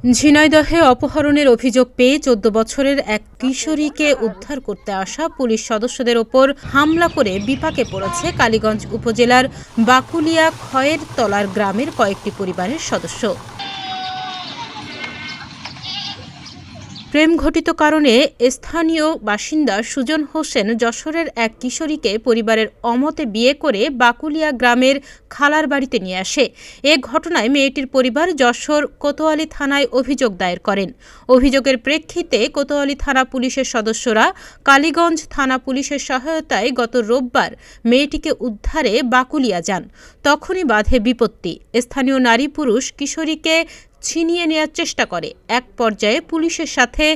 ঝিনাইদহে অপহরণের অভিযোগ পেয়ে ১৪ বছরের এক কিশোরীকে উদ্ধার করতে আসা পুলিশ সদস্যদের ওপর হামলা করে বিপাকে পড়েছে কালীগঞ্জ উপজেলার বাকুলিয়া খয়ের তলার গ্রামের কয়েকটি পরিবারের সদস্য। প্রেমঘটিত কারণে স্থানীয় বাসিন্দা সুজন হোসেন যশোরের এক কিশোরীকে পরিবারের অমতে বিয়ে করে বাকুলিয়া গ্রামের খালার বাড়িতে নিয়ে আসে। এ ঘটনায় মেয়েটির পরিবার যশোর কোতোয়ালি থানায় অভিযোগ দায়ের করেন। অভিযোগের প্রেক্ষিতে কোতোয়ালি থানা পুলিশের সদস্যরা কালীগঞ্জ থানা পুলিশের সহায়তায় গত রোববার মেয়েটিকে উদ্ধারে বাকুলিয়া যান। তখনই বাধে বিপত্তি। স্থানীয় নারী পুরুষ কিশোরীকে ছিনিয়ে নেওয়ার চেষ্টা করে। এক পর্যায়ে পুলিশের সাথে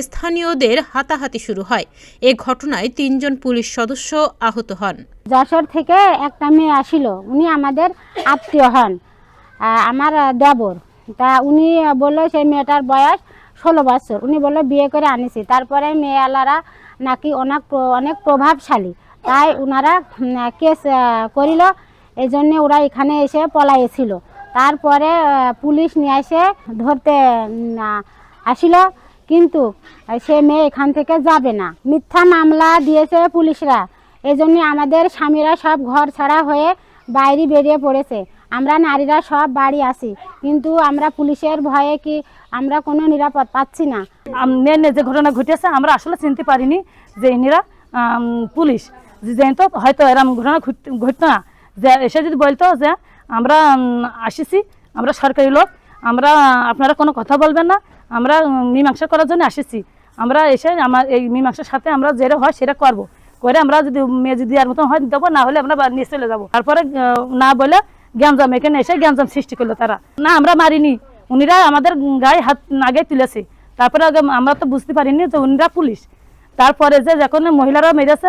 স্থানীয়দের হাতাহাতি শুরু হয়। এ ঘটনায় ৩ জন পুলিশ সদস্য আহত হন। যশোর থেকে একটা মেয়ে আসিল, উনি আমাদের আত্মীয় হন, আমার দেবর। তা উনি বললো সেই মেয়েটার বয়স 16 বছর। উনি বললো বিয়ে করে আনিছি। তারপরে মেয়েওয়ালারা নাকি অনেক প্রভাবশালী, তাই ওনারা কেস করিল। এই জন্যে ওরা এখানে এসে পলাইছিল। তারপরে পুলিশ নিয়ে এসে ধরতে আসিল, কিন্তু সে মেয়ে এখান থেকে যাবে না। মিথ্যা মামলা দিয়েছে পুলিশরা। এই জন্য আমাদের স্বামীরা সব ঘর ছাড়া হয়ে বাইরে বেরিয়ে পড়েছে। আমরা নারীরা সব বাড়ি আসি, কিন্তু আমরা পুলিশের ভয়ে কি আমরা কোনো নিরাপদ পাচ্ছি না। যে ঘটনা ঘটেছে আমরা আসলে চিনতে পারিনি যে ইনিরা পুলিশ। জানতো হয়তো এরকম ঘটনা ঘটতো না, যে এসে যদি বলতো যে আমরা আসিছি, আমরা সরকারি লোক, আমরা আপনারা কোনো কথা বলবেন না, আমরা মীমাংসা করার জন্য আসিছি, আমরা এসে আমার এই মীমাংসার সাথে আমরা যেটা হয় সেটা করবো, করে আমরা যদি মেয়ে যদি আর মতন হয় দেবো, না হলে আমরা নিয়ে চলে যাবো। তারপরে না বলে গ্যাঞ্জাম, এখানে এসে গ্যাঞ্জাম সৃষ্টি করলো তারা। না, আমরা মারিনি, উনিরা আমাদের গায়ে হাত আগে তুলেছে। তারপরে আমরা তো বুঝতে পারিনি যে উনিরা পুলিশ। তারপরে যে যখন মহিলারাও মেরেছে,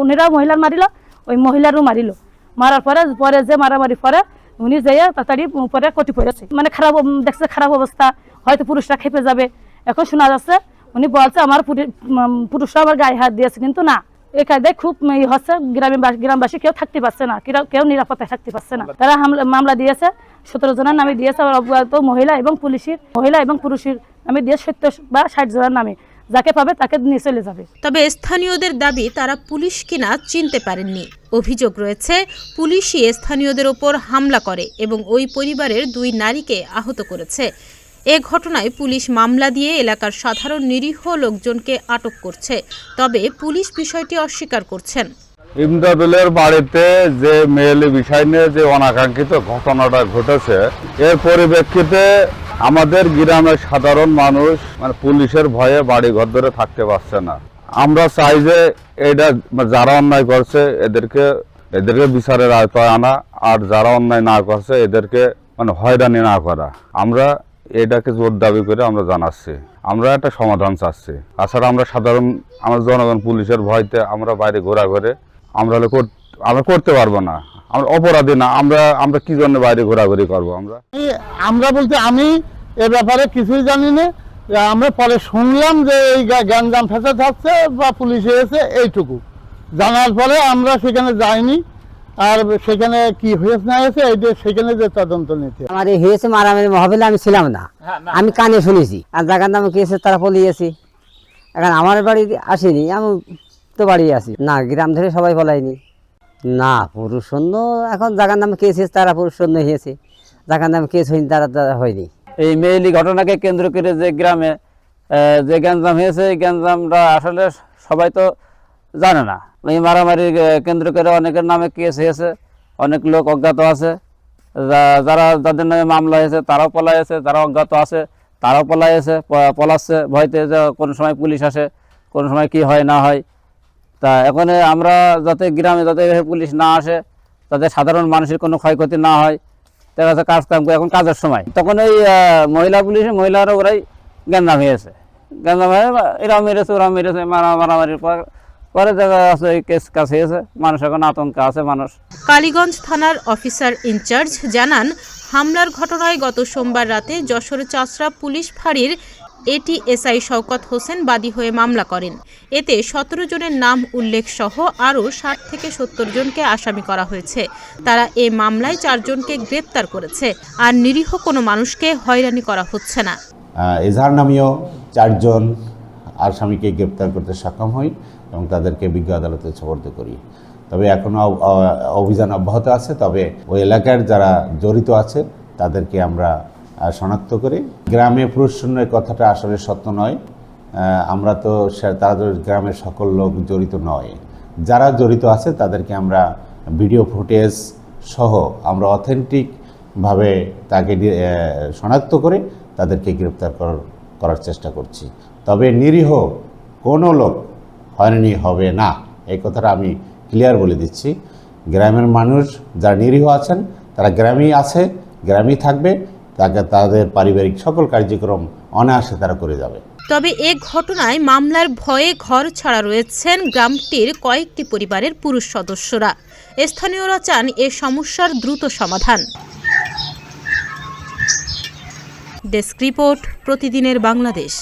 উনিরাও মহিলার মারিল, ওই মহিলারও মারিল। মারার পরে যে মারামারি পরে উনি যেয়ে তাড়াতাড়ি পরে কটি পড়েছে, মানে খারাপ দেখছে, খারাপ অবস্থা, হয়তো পুরুষরা খেপে যাবে। এখন শোনা যাচ্ছে উনি বলছে আমার পুরুষরা আমার গায়ে হাত দিয়েছে, কিন্তু না, এই কায়দায় খুব হচ্ছে। গ্রামবাসী কেউ থাকতে পারছে না, কেউ নিরাপত্তায় থাকতে পারছে না। তারা মামলা দিয়েছে, 17 জনের নামে দিয়েছে, অবগত মহিলা এবং পুরুষের নামে দিয়ে 70 বা 60 জনের নামে, যাকে পাবে তাকে নিয়ে চলে যাবে। তবে স্থানীয়দের দাবি তারা পুলিশ কিনা চিনতে পারেননি। অভিযোগ রয়েছে পুলিশই স্থানীয়দের ওপর হামলা করে এবং ওই পরিবারের 2 নারীকে আহত করেছে। এ ঘটনায় পুলিশ মামলা দিয়ে এলাকার সাধারণ নিরীহ লোকজনকে আটক করছে। তবে পুলিশ বিষয়টি অস্বীকার করছেন। ইমদাদুলের বাড়িতে যে মেয়েলি বিষয় নিয়ে যে অনাকাঙ্ক্ষিত ঘটনাটা ঘটেছে, এর পরিপ্রেক্ষিতে আমাদের গ্রামের সাধারণ মানুষ মানে পুলিশের ভয়ে বাড়ি ঘর ধরে থাকতে পারছে না। আমরা চাই যে এটা যারা অন্যায় করছে এদেরকে বিচারের আওতায় আনা, আর যারা অন্যায় না করছে এদেরকে মানে হয়রানি না করা। আমরা এটাকে জোর দাবি করে আমরা জানাচ্ছি, আমরা একটা সমাধান চাচ্ছি। তাছাড়া আমরা সাধারণ আমার জনগণ পুলিশের ভয়তে আমরা বাইরে ঘোরা করে আমরা করতে পারবো না, আমরা অপরাধী না। আমরা কি জন্য বাইরে ঘোরাঘুরি করবো? আমরা বলতে আমি এ ব্যাপারে কিছুই জানি না। আমরা পরে শুনলাম যে এই গ্যাঞ্জাম ফেসাদ হচ্ছে বা পুলিশ এসে, এইটুকু জানার পরে আমরা সেখানে যাইনি। আর সেখানে কি হয়েছে না হয়েছে এইটা সেখানে যে তদন্ত নিতে আমার হয়েছে মারামারি মহাবিলে আমি ছিলাম না, আমি কানে শুনেছি। আর জায়গার নামে কেছে তারা পলিয়েছি। এখন আমার বাড়ি আসেনি, আমি তো বাড়ি আসি না, গ্রাম ধরে সবাই পলাইনি না। পুরুষ সৈন্য এখন জায়গার নামে কেস হয়েছে, তারা পুরুষ সৈন্য হয়েছে, জায়গার নামে কেস হয়নি, তারা হয়নি। এই মেয়েলি ঘটনাকে কেন্দ্র করে যে গ্রামে যে গ্যাঞ্জাম হয়েছে, এই গ্যাঞ্জামটা আসলে সবাই তো জানে না। এই মারামারি কেন্দ্র করে অনেকের নামে কেস হয়েছে, অনেক লোক অজ্ঞাত আছে, যাদের নামে মামলা হয়েছে তারাও পলাইছে, যারা অজ্ঞাত আছে তারাও পলাচ্ছে ভয়তে, যে কোনো সময় পুলিশ আসে, কোনো সময় কি হয় না হয়। তা এখন আমরা যাতে গ্রামে যাতে পুলিশ না আসে, যাতে সাধারণ মানুষের কোনো ক্ষয়ক্ষতি না হয়, দেখা যাচ্ছে কাজ কাম করে এখন কাজের সময় তখন ওই মহিলারা ওরাই গ্যাঞ্জাম হয়েছে, গ্যাঞ্জাম হয়ে এরাও মেরেছে ওরাও মেরেছে, মারামারির পরে দেখা যাচ্ছে এই কেস কাজ হয়েছে, মানুষ এখন আতঙ্কে আছে। মানুষ কালীগঞ্জ থানার অফিসার ইনচার্জ জানান, হামলার ঘটনায় গত সোমবার রাতে যশোর চাচরা পুলিশ ফাঁড়ির এটিএসআই শওকত হোসেন বাদী হয়ে মামলা করেন। এতে 17 জনের নাম উল্লেখ সহ আরও 60 থেকে 70 জনকে আসামি করা হয়েছে। তারা এ মামলায় 4 জনকে গ্রেপ্তার করেছে, আর নিরীহ কোনো মানুষকে হয়রানি করা হচ্ছে না। এজাহার নামীয় 4 জন আসামিকে গ্রেপ্তার করতে সক্ষম হই এবং তাদেরকে বিজ্ঞ আদালতে সোপর্দ করি। তবে এখনও অভিযান অব্যাহত আছে, তবে ওই এলাকার যারা জড়িত আছে তাদেরকে আমরা শনাক্ত করি। গ্রামে পুরুষ শূন্য কথাটা আসলে সত্য নয়। আমরা তো তাদের গ্রামের সকল লোক জড়িত নয়, যারা জড়িত আছে তাদেরকে আমরা ভিডিও ফুটেজ সহ আমরা অথেন্টিকভাবে তাকে শনাক্ত করে তাদেরকে গ্রেপ্তার করার চেষ্টা করছি। তবে নিরীহ কোনো লোক হয়রানি হবে না, এই কথাটা আমি ক্লিয়ার বলে দিচ্ছি। গ্রামের মানুষ যারা নিরীহ আছেন তারা গ্রামেই আছে, গ্রামেই থাকবে, তাদের পারিবারিক সকল কার্যক্রম অনায়াসে তারা করে যাবে। তবে এ ঘটনায় মামলার ভয়ে ঘর ছাড়া রয়েছেন গ্রামটির কয়েকটি পরিবারের পুরুষ সদস্যরা। স্থানীয়রা চান এ সমস্যার দ্রুত সমাধান। ডেস্ক রিপোর্ট, প্রতিদিনের বাংলাদেশ।